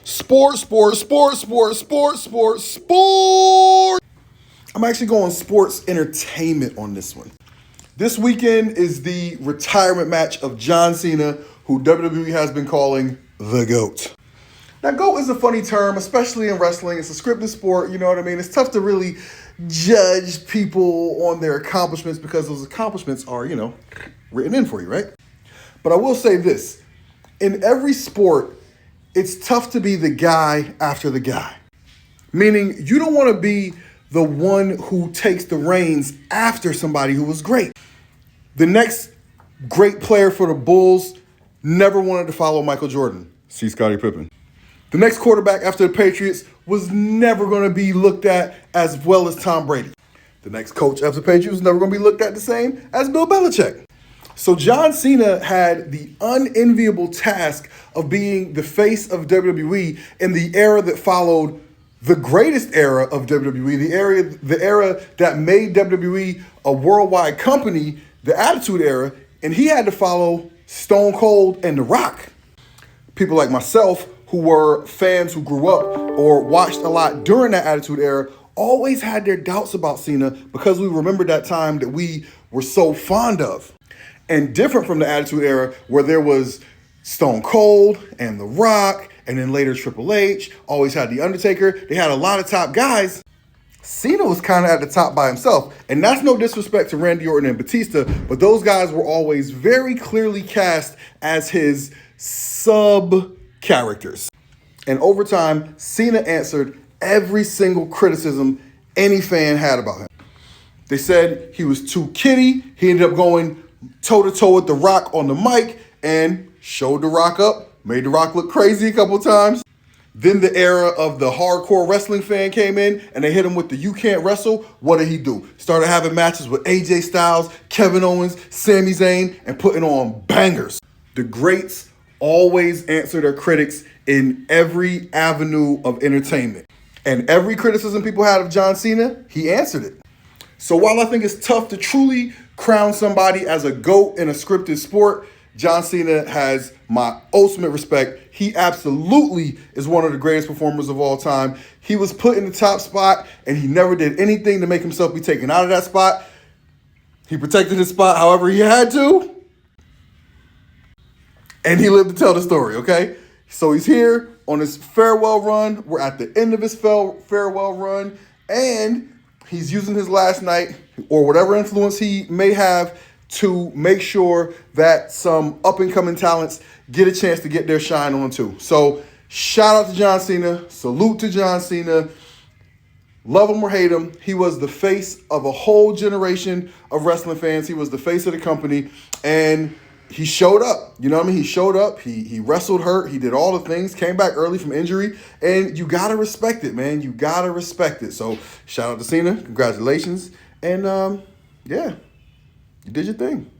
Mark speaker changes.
Speaker 1: Sport. I'm actually going sports entertainment on this one. This weekend is the retirement match of John Cena, who WWE has been calling the GOAT. Now, GOAT is a funny term, especially in wrestling. It's a scripted sport, you know what I mean? It's tough to really judge people on their accomplishments because those accomplishments are, written in for you, right? But I will say this. In every sport, it's tough to be the guy after the guy. Meaning, you don't want to be the one who takes the reins after somebody who was great. The next great player for the Bulls never wanted to follow Michael Jordan. See Scottie Pippen. The next quarterback after the Patriots was never going to be looked at as well as Tom Brady. The next coach after the Patriots was never going to be looked at the same as Bill Belichick. So John Cena had the unenviable task of being the face of WWE in the era that followed the greatest era of WWE, the era that made WWE a worldwide company, the Attitude Era, and he had to follow Stone Cold and The Rock. People like myself who were fans who grew up or watched a lot during that Attitude Era always had their doubts about Cena because we remembered that time that we were so fond of. And different from the Attitude Era where there was Stone Cold and The Rock and then later Triple H, always had The Undertaker. They had a lot of top guys. Cena was kind of at the top by himself. And that's no disrespect to Randy Orton and Batista, but those guys were always very clearly cast as his sub-characters. And over time, Cena answered every single criticism any fan had about him. They said he was too kiddie. He ended up going toe-to-toe with The Rock on the mic and showed The Rock up, made The Rock look crazy a couple times. Then the era of the hardcore wrestling fan came in and they hit him with the "you can't wrestle." What did he do? Started having matches with AJ Styles, Kevin Owens, Sami Zayn, and putting on bangers. The greats always answer their critics in every avenue of entertainment. And every criticism people had of John Cena, he answered it. So while I think it's tough to truly crown somebody as a GOAT in a scripted sport, John Cena has my ultimate respect. He absolutely is one of the greatest performers of all time. He was put in the top spot, and he never did anything to make himself be taken out of that spot. He protected his spot however he had to, and he lived to tell the story, okay? So he's here on his farewell run. We're at the end of his farewell run, and he's using his last night or whatever influence he may have to make sure that some up-and-coming talents get a chance to get their shine on too. So shout out to John Cena. Salute to John Cena. Love him or hate him, he was the face of a whole generation of wrestling fans. He was the face of the company, and he showed up. You know what I mean? He showed up. He wrestled hurt. He did all the things, came back early from injury, and you got to respect it, man. You got to respect it. So shout out to Cena. Congratulations. And, yeah. You did your thing.